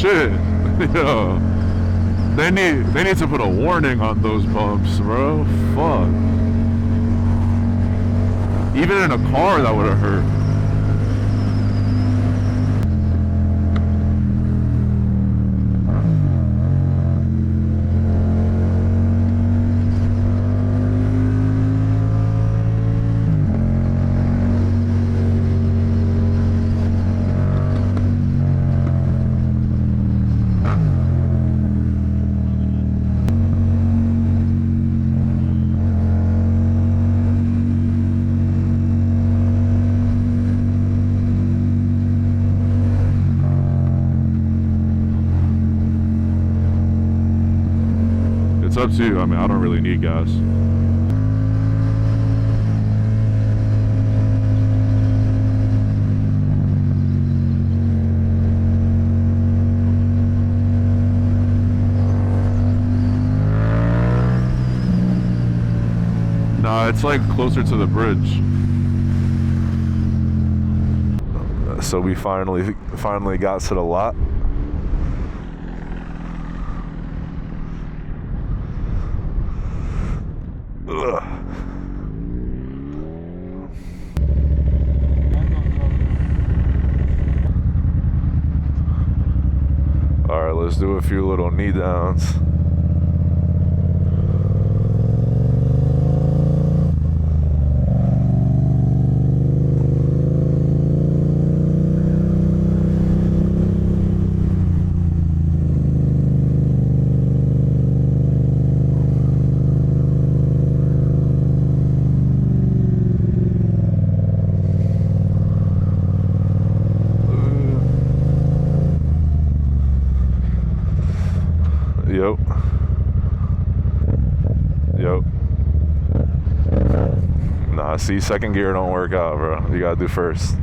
shit. Yo, they need to put a warning on those bumps, bro. Fuck. Even in a car, that would have hurt. It's up to you. I mean, I don't really need gas. Nah, it's like closer to the bridge. So we finally got to the lot. Alright, let's do a few little knee downs. Yep. Nah, see, second gear don't work out, bro. You gotta do first.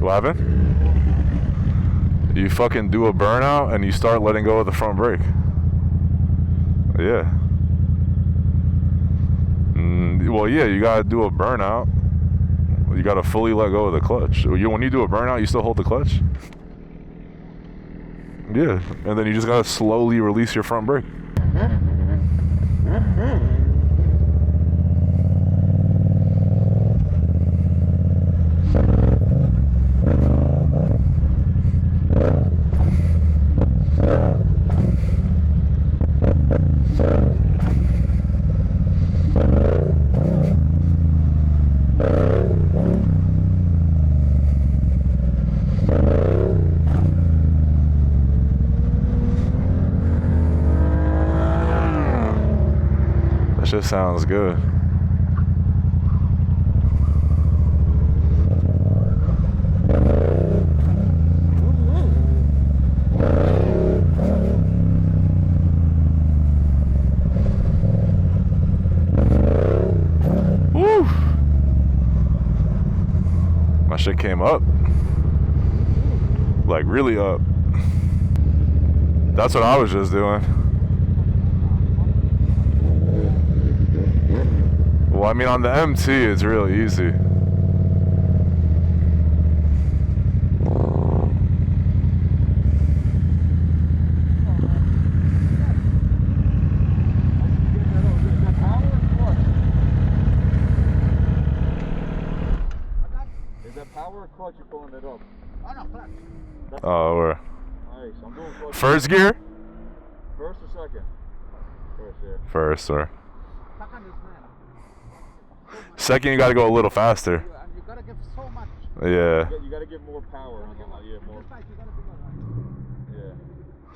What happened? You fucking do a burnout and you start letting go of the front brake. Yeah. Well, yeah, you gotta do a burnout. You gotta fully let go of the clutch. When you do a burnout, you still hold the clutch? Yeah. And then you just gotta slowly release your front brake. That shit sounds good. Woo! My shit came up. Like really up. That's what I was just doing. Well, I mean, on the MT, it's really easy. Is that power or clutch you're pulling it up? Oh, no, clutch. Oh, we're... Nice, I'm doing clutch. First gear? First or second? First, yeah. First, sir. Second is man. Second, you gotta go a little faster. And you gotta give so much. Yeah. You gotta give more power on the yeah, more. This side, you gotta do that. Yeah.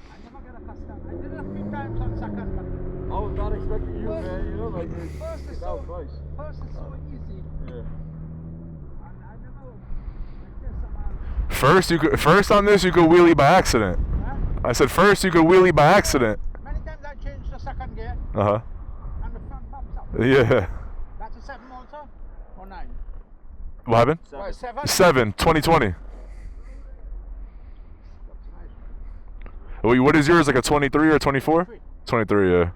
I never get accustomed. I did it a few times on second, but I was not expecting you, First- man. You know, like first is that so, was nice. first is so easy. Yeah. And I never, like this, somehow. First on this, you could wheelie by accident. Huh? I said first, you could wheelie by accident. Many times I changed the second gear Uh-huh. and the front bumps up. Yeah. That's a 7 motor or 9? What happened? Right, 7? 7, 2020. Wait, what is yours? Like a 23 or a 24? 23, yeah.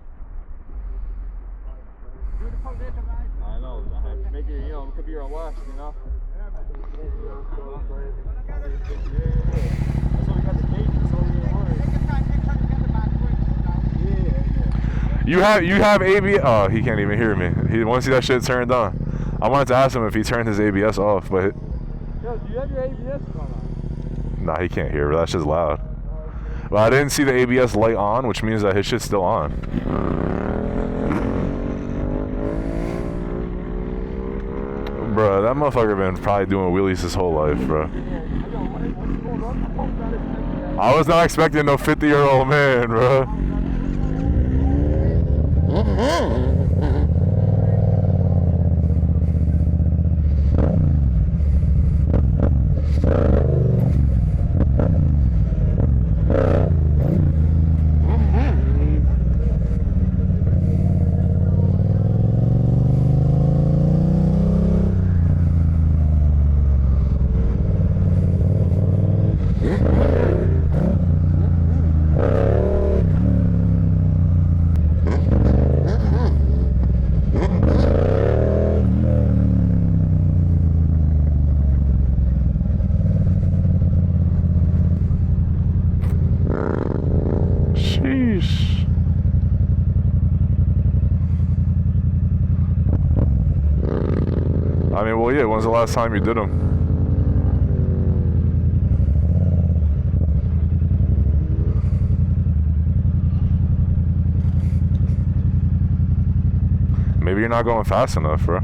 I know. Make it, you know, it could be your last, you know? That's why we got the gauges, so we don't worry. You have ABS. Oh, he can't even hear me. He wants to see that shit turned on. I wanted to ask him if he turned his ABS off, but Yo, do you have your ABS on? nah, he can't hear. But that's just loud. Well, I didn't see the ABS light on, which means that his shit's still on. Bro, that motherfucker been probably doing wheelies his whole life, bro. I was not expecting no 50-year-old man, bro. I mean, well, yeah, when's the last time you did them? Maybe you're not going fast enough, bro.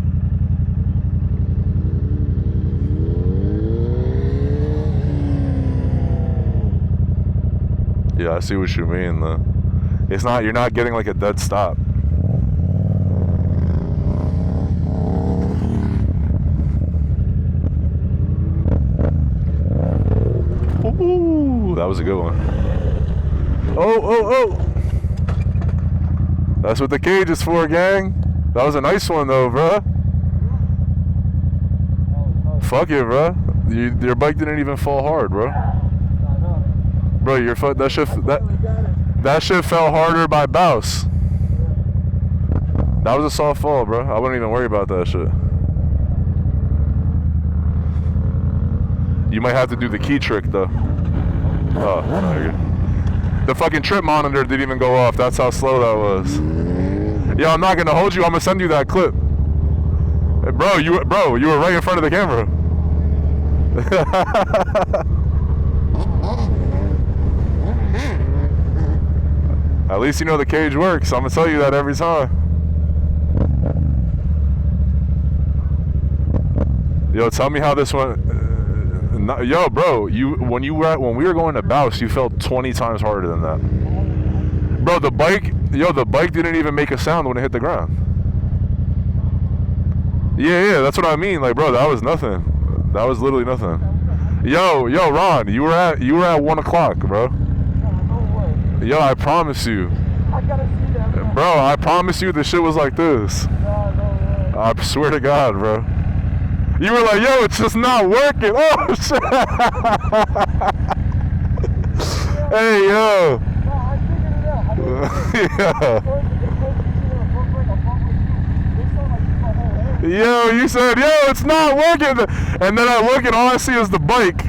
Yeah, I see what you mean, though. It's not, you're not getting like a dead stop. Ooh, that was a good one. Oh. That's what the cage is for, gang. That was a nice one, though, bro. Fuck it, bro. Your bike didn't even fall hard, bro. Bro, your foot, that shit fell harder by bounce. That was a soft fall, bro. I wouldn't even worry about that shit. You might have to do the key trick, though. Oh, there you go. The fucking trip monitor didn't even go off. That's how slow that was. Yo, I'm not gonna hold you. I'm gonna send you that clip. Hey, bro, you were right in front of the camera. At least you know the cage works. I'm gonna tell you that every time. Yo, tell me how this one. Yo, bro, when we were going to Bouse, you felt 20 times harder than that. Bro, the bike didn't even make a sound when it hit the ground. Yeah, that's what I mean. Like, bro, that was nothing. That was literally nothing. Yo, Ron, you were at 1 o'clock, bro. Yo, I promise you. I gotta see that. Bro, I promise you the shit was like this. I swear to God, bro. You were like, yo, it's just not working. Oh, shit. Hey, yo. Yeah. Yo, you said, yo, it's not working. And then I look and all I see is the bike.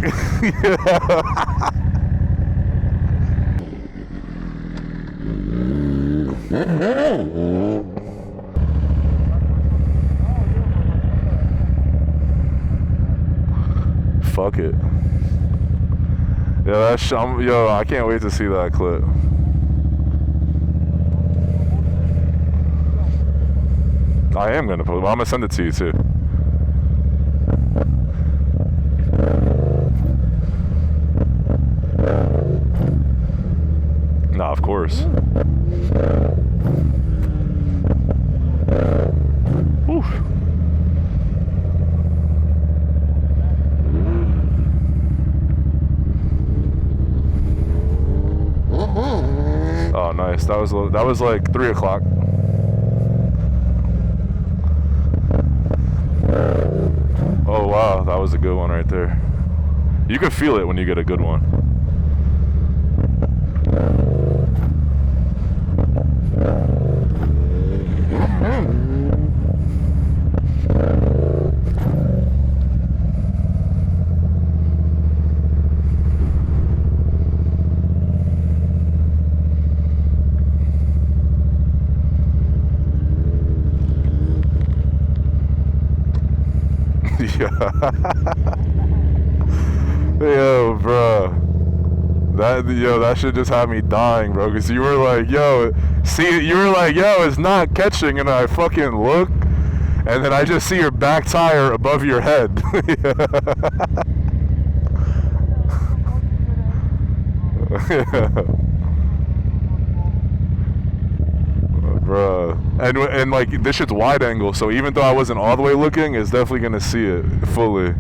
Fuck it. Yeah, yo, I can't wait to see that clip. I am gonna post. Well, I'm gonna send it to you too. Nah, of course. Oof. Oh, nice. That was like 3 o'clock. Oh wow, that was a good one right there. You can feel it when you get a good one. Yo, bro. That shit just had me dying, bro. Cause you were like, yo, it's not catching, and I fucking look, and then I just see your back tire above your head. Bro, and like this shit's wide angle, so even though I wasn't all the way looking, it's definitely gonna see it fully.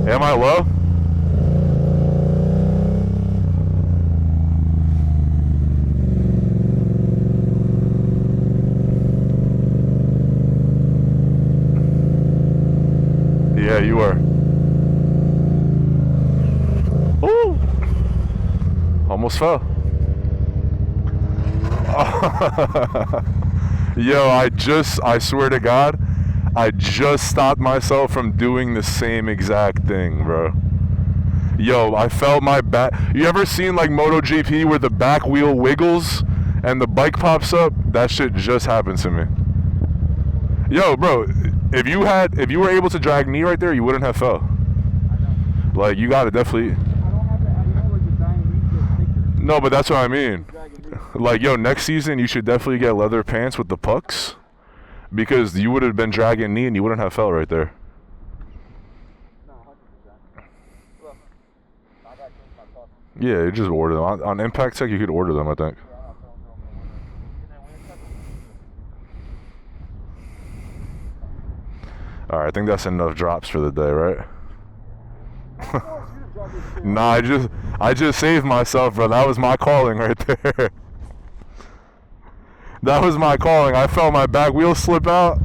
Am I low? Yeah, you are. Ooh! Almost fell. Yo, I swear to God, I just stopped myself from doing the same exact thing, bro. Yo, I felt my back. You ever seen like MotoGP where the back wheel wiggles and the bike pops up? That shit just happened to me. Yo, bro, if you were able to drag knee right there, you wouldn't have fell. Like, you gotta definitely. No, but that's what I mean. Like, yo, next season you should definitely get leather pants with the pucks, because you would have been dragging knee and you wouldn't have fell right there. Yeah, you just order them on Impact Tech. You could order them, I think. All right, I think that's enough drops for the day, right? Nah, I just saved myself, bro. That was my calling right there. That was my calling. I felt my back wheel slip out.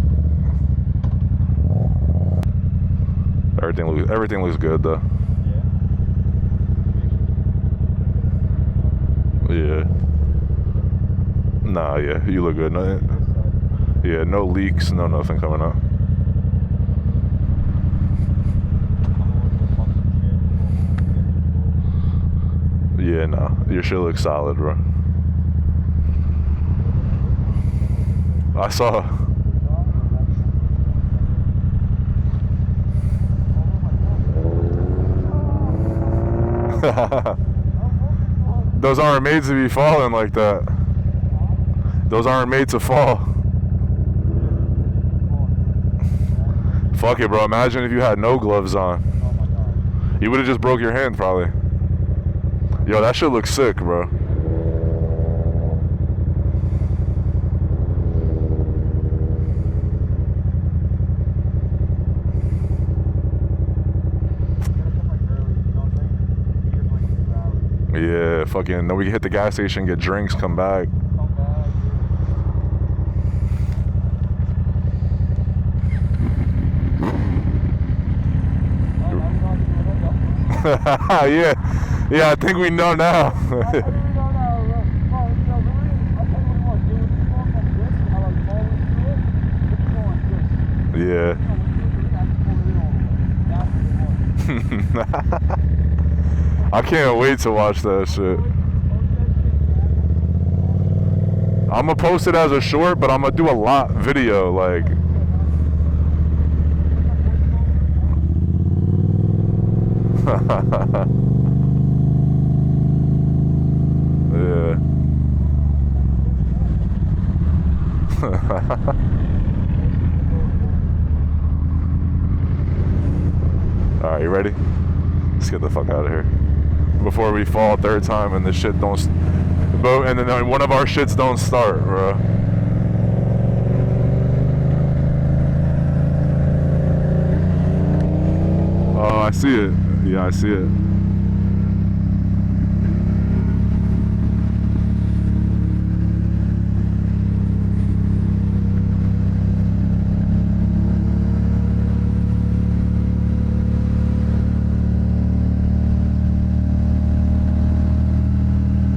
Everything looks good though. Yeah. Nah, yeah, you look good. No, yeah, no leaks, no nothing coming out. Yeah, no, your shit looks solid, bro. I saw. Those aren't made to be falling like that. Those aren't made to fall. Fuck it, bro. Imagine if you had no gloves on. You would have just broke your hand, probably. Yo, that shit looks sick, bro. Yeah, fucking, then we can hit the gas station, get drinks, come back. Yeah, I think we know now. Yeah. I can't wait to watch that shit. I'm gonna post it as a short, but I'm gonna do a lot video, like. Yeah. Alright, you ready? Let's get the fuck out of here before we fall a third time and the shit don't and then one of our shits don't start, bro. Oh, I see it. Yeah, I see it.